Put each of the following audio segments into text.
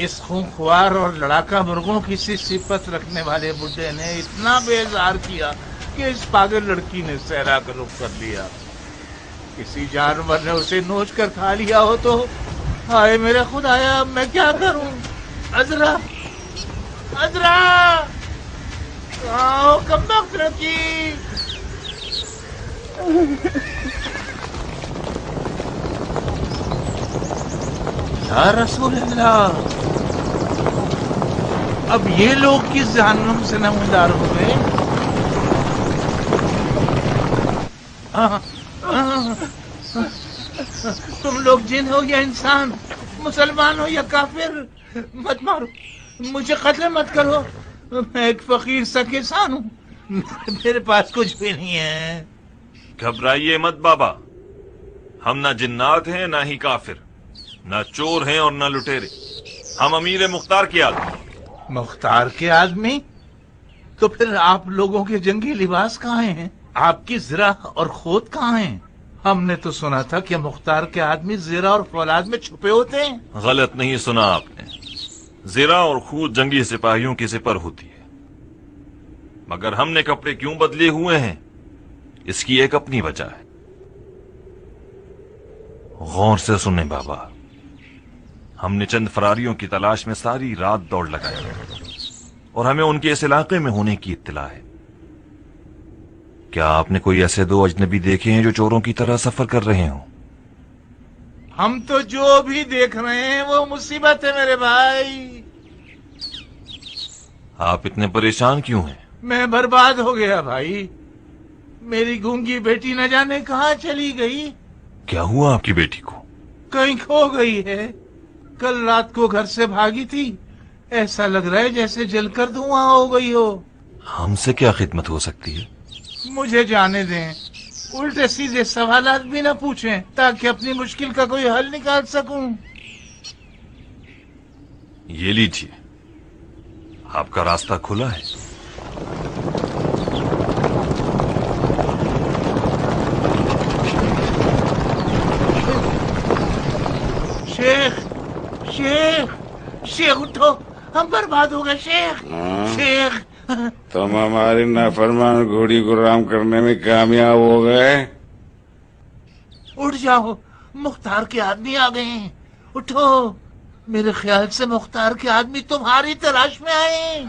इस खूंखार और लड़ाका मुर्गों की सी सिफत रखने वाले बुड्ढे ने इतना बेजार किया कि इस पागल लड़की ने सहरा का रुख कर लिया। किसी जानवर ने उसे नोच कर खा लिया हो तो हाय मेरे खुदाया, अब मैं क्या करूं? अजरा, अजरा, आओ कमबख्त लड़की। या रसूल अल्लाह, अब ये लोग किस जहन्नुम से नमूदार हुए? तुम लोग जिन हो या इंसान, मुसलमान हो या काफिर, मत मारो, मुझे कत्ल मत करो। मैं एक फकीर सा किसान हूँ, मेरे पास कुछ भी नहीं है। घबराइए मत बाबा, हम ना जिन्नात हैं ना ही काफिर, ना चोर हैं और ना लुटेरे। हम अमीर मुख्तार के आदमी। मुख्तार के आदमी? तो फिर आप लोगों के जंगी लिबास कहाँ हैं? आपकी ज़रा और खोद कहाँ हैं? हमने तो सुना था कि मुख्तार के आदमी ज़रा और फौलाद में छुपे होते हैं। गलत नहीं सुना आपने। ज़रा और खूद जंगी सिपाहियों की सिपर होती है, मगर हमने कपड़े क्यों बदले हुए हैं, इसकी एक अपनी वजह है। गौर से सुने बाबा, हमने चंद फरारियों की तलाश में सारी रात दौड़ लगाई और हमें उनके इस इलाके में होने की इत्तला है। क्या आपने कोई ऐसे दो अजनबी देखे हैं जो चोरों की तरह सफर कर रहे हों? हम तो जो भी देख रहे हैं वो मुसीबत है मेरे भाई। आप इतने परेशान क्यों हैं? मैं बर्बाद हो गया भाई। मेरी गूंगी बेटी न जाने कहाँ चली गई। क्या हुआ आपकी बेटी को? कहीं खो गई है। कल रात को घर से भागी थी, ऐसा लग रहा है जैसे जलकर धुआं हो गई हो। हमसे क्या खिदमत हो सकती है? मुझे जाने दें, उल्टे सीधे सवालात भी न पूछें ताकि अपनी मुश्किल का कोई हल निकाल सकूं। ये लीजिए, आपका रास्ता खुला है। शेख, शेख, शेख उठो, हम बर्बाद हो गए शेख। शेख, तुम हमारी नाफरमान घोड़ी को राम करने में कामयाब हो गए। उठ जाओ, मुख्तार के आदमी आ गए हैं। उठो, मेरे ख्याल से मुख्तार के आदमी तुम्हारी तलाश में आए।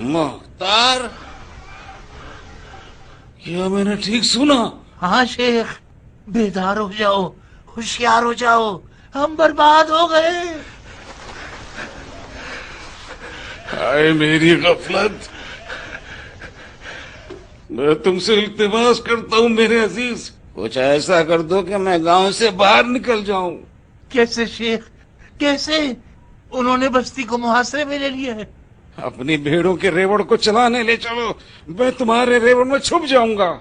मुख्तार? क्या मैंने ठीक सुना? हाँ शेख, बेदार हो जाओ, होशियार हो जाओ, हम बर्बाद हो गए। हाय मेरी गफलत। मैं तुमसे इल्तिमास करता हूँ मेरे अजीज, कुछ ऐसा कर दो कि मैं गांव से बाहर निकल जाऊं। कैसे शेख, कैसे? उन्होंने बस्ती को मुहासरे में ले लिया है। अपनी भेड़ों के रेवड़ को चलाने ले चलो, मैं तुम्हारे रेवड़ में छुप जाऊंगा।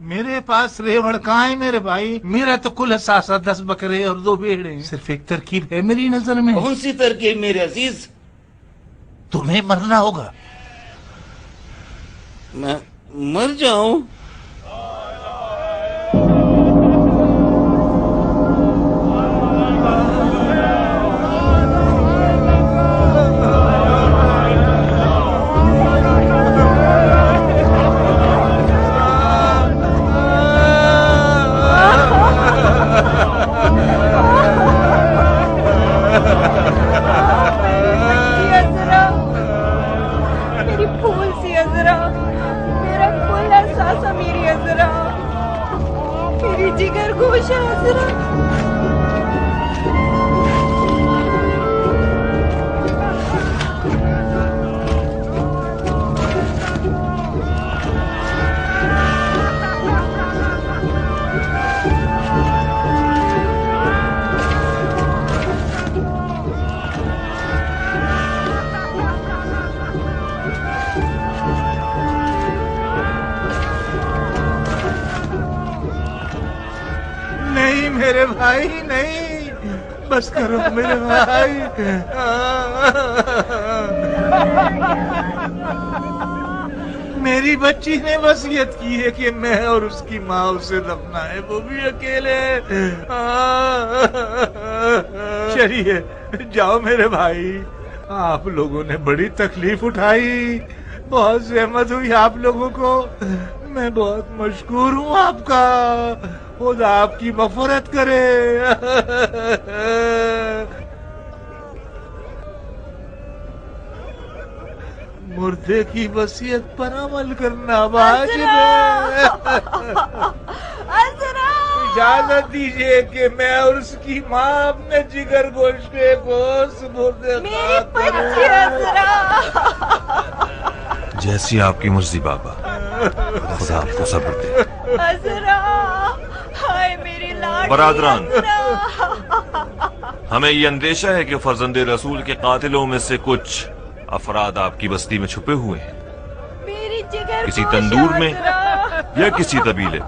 मेरे पास रेवड़ कहाँ है मेरे भाई? मेरा तो कुल असासा 10 बकरे और 2 भेड़े। सिर्फ एक तरकीब है मेरी नजर में। कौन सी तरकीब मेरे अजीज? तुम्हें मरना होगा। मैं मर जाऊं? जिगर गोश है अज़रा। नहीं मेरे भाई नहीं, बस करो मेरे भाई। मेरी मेरी बच्ची ने वसीयत की है कि मैं और उसकी माँ उसे दफनाए, वो भी अकेले। चलिए जाओ मेरे भाई, आप लोगों ने बड़ी तकलीफ उठाई, बहुत जहमत हुई आप लोगों को। मैं बहुत मशकूर हूँ आपका, खुदा आपकी मग़फ़िरत करे। मुर्दे की वसीयत पर अमल करना वाजिब है। इजाजत दीजिए कि मैं और उसकी माँ अपने जिगर गोश्ते को सुपुर्द जैसी आपकी मर्जी बाबा, खुदा आपको सब्र दे। हाय मेरी लाडली बरादरान, अज़रा। हमें ये अंदेशा है कि फर्जंदे रसूल के कातिलों में से कुछ अफराद आपकी बस्ती में छुपे हुए हैं, मेरी जिगर किसी तंदूर में या किसी तबीले।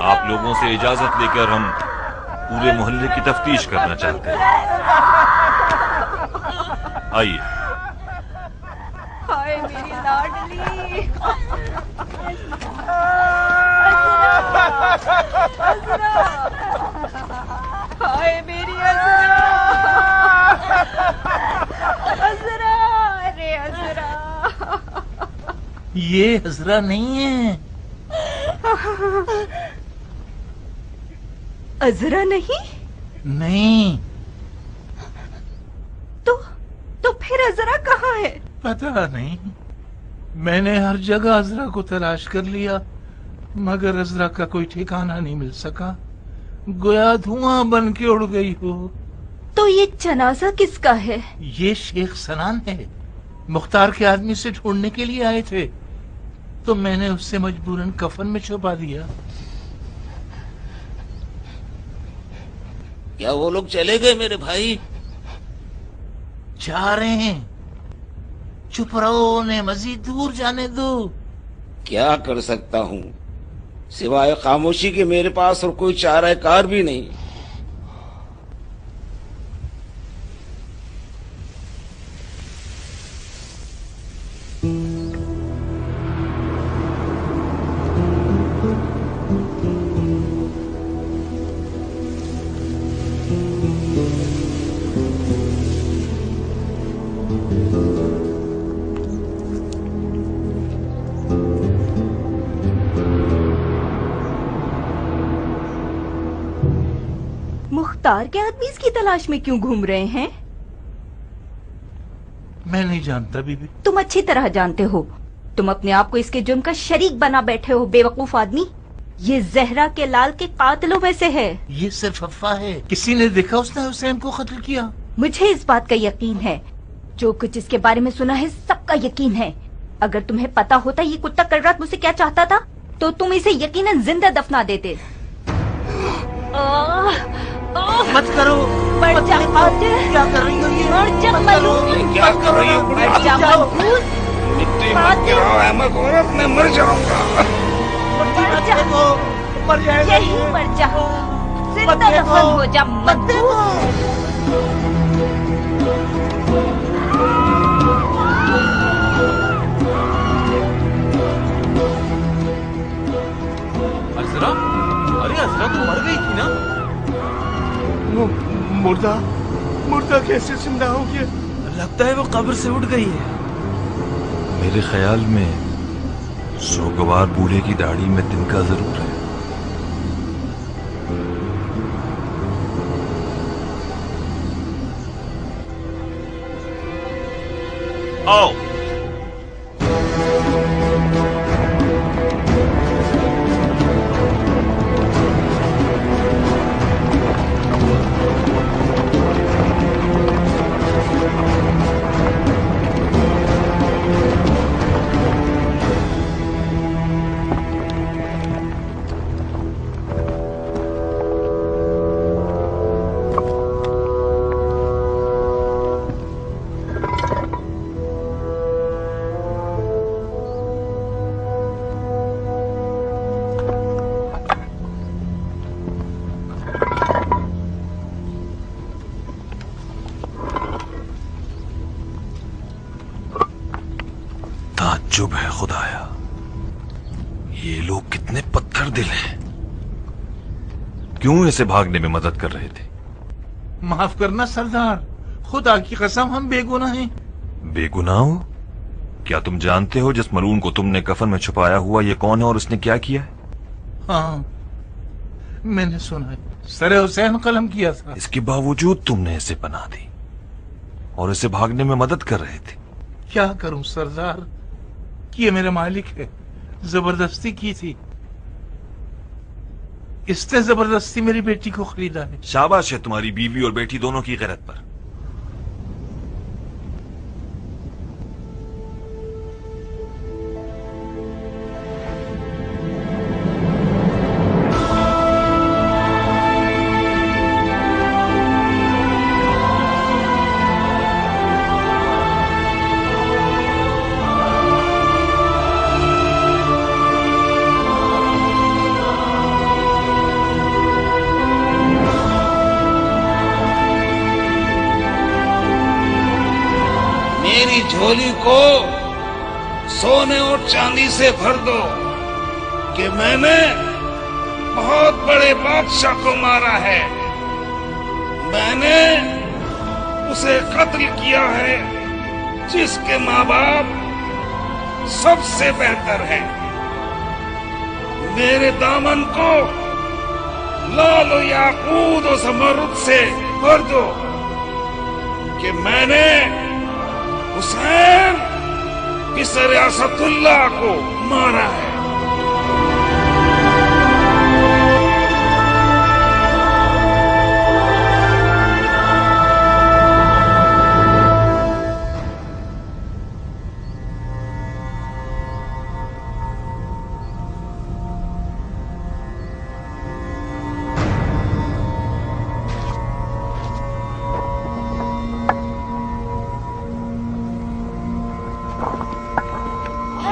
आप लोगों से इजाजत लेकर हम पूरे मोहल्ले की तफ्तीश करना चाहते हैं। आइए। हाय मेरी लाडली अज़रा, हाय मेरी अज़रा, अज़रा, अरे अज़रा। ये अज़रा नहीं है। अज़रा नहीं? नहीं। तो फिर अज़रा कहाँ है? पता नहीं, मैंने हर जगह अज़रा को तलाश कर लिया, मगर अज़रा का कोई ठिकाना नहीं मिल सका, गोया धुआं बन के उड़ गई हो। तो ये जनाजा किसका है? ये शेख सनान है, मुख्तार के आदमी से ढूंढने के लिए आए थे, तो मैंने उससे मजबूरन कफन में छुपा दिया। क्या वो लोग चले गए मेरे भाई? जा रहे हैं, चुप रहो, उन्हें मजीद दूर जाने दो। क्या कर सकता हूँ, सिवाय खामोशी के मेरे पास और कोई चाराकार भी नहीं। मुख्तार के आदमी इसकी तलाश में क्यों घूम रहे हैं? मैं नहीं जानता बीबी। तुम अच्छी तरह जानते हो, तुम अपने आप को इसके जुर्म का शरीक बना बैठे हो, बेवकूफ आदमी। ये जहरा के लाल के कातिलों में से है। ये सिर्फ अफवाह है, किसी ने देखा उसने हुसैन को कत्ल किया। मुझे इस बात का यकीन है, जो कुछ इसके बारे में सुना है सबका यकीन है। अगर तुम्हें पता होता ये कुत्ता कल रात मुझसे क्या चाहता था, तो तुम इसे यकीनन जिंदा दफना देते। मत करो, मर जा, क्या कर रही हो ये? मर जा, मलून। क्या कर रही हो? मर जा, मनहूस। मिट्टी मत गिराओ अहमद औरत, मैं मर जाऊंगा। मर जा, मर जाएगा यही ये। मर जा, जिंदा दफन हो जा, मनहूस। अज़रा, अरे अज़रा तो मर गई थी ना? मुर्दा मुर्दा कैसे जिंदा हो गया? लगता है वो कब्र से उठ गई है। मेरे ख्याल में सोगवार बूढ़े की दाढ़ी में तिनका जरूर है। आओ। ताज्जुब है खुदाया, ये लोग कितने पत्थर दिल हैं। क्यों इसे भागने में मदद कर रहे थे? माफ करना सरदार, खुदा की कसम हम बेगुनाह हैं। बेगुनाह हो? क्या तुम जानते हो जिस मलून को तुमने कफन में छुपाया हुआ ये कौन है और उसने क्या किया है? हाँ, मैंने सुना है, सरे हुसैन कलम किया था। इसके बावजूद तुमने इसे पनाह दी और इसे भागने में मदद कर रहे थे। क्या करूं सरदार, ये मेरे मालिक है, जबरदस्ती की थी। इसने जबरदस्ती मेरी बेटी को खरीदा है। शाबाश है तुम्हारी बीवी और बेटी दोनों की गैरत पर। मेरी झोली को सोने और चांदी से भर दो कि मैंने बहुत बड़े बादशाह को मारा है। मैंने उसे कत्ल किया है जिसके माँ बाप सबसे बेहतर हैं। मेरे दामन को लाल और याकूत और ज़मरुद से भर दो कि मैंने हुसैन बिसर असदुल्लाह को मारा है।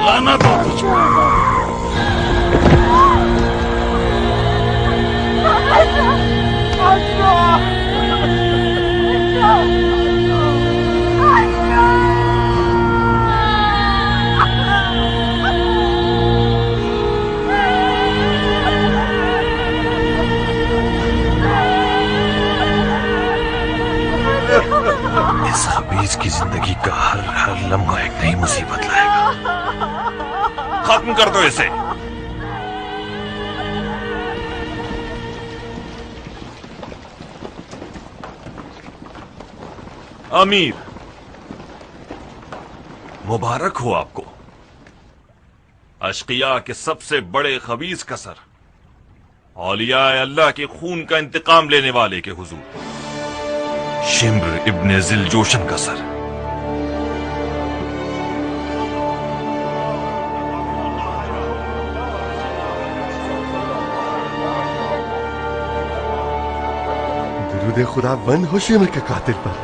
लानत हो तुझको। इस खबीज की जिंदगी का हर लम्हा एक नई मुसीबत लाएगा। खत्म कर दो इसे। अमीर, मुबारक हो आपको, अश्किया के सबसे बड़े खबीज का सर, औलिया अल्लाह के खून का इंतकाम लेने वाले के हुजूर, शिम्र इब्ने जिलजोशन का सर। दरूद खुदा बंद हो शिमर के कातिल पर।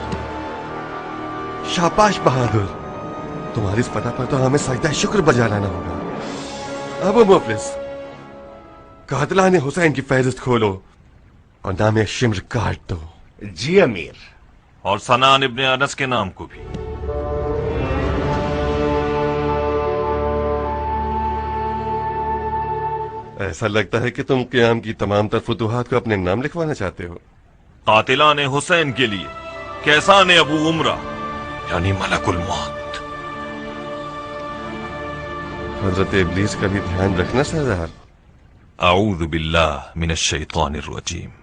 शाबाश बहादुर, तुम्हारी इस फतह पर तो हमें सजदा शुक्र बजा लाना होगा। अब मुफलिस, कातिलाने हुसैन की फहरिस्त खोलो और नाम शिमर काट दो। जी अमीर। और सनान इब्ने अनस के नाम को भी। ऐसा लगता है कि तुम क़याम की तमाम तर फुतूहात को अपने नाम लिखवाना चाहते हो। कातिलाने हुसैन के लिए कैसाने अबू उमरा यानी मलकुल मौत। हजरत इब्लीस का भी ध्यान रखना सरदार। आऊज़ु बिल्लाह मिनश शैतानिर रजीम।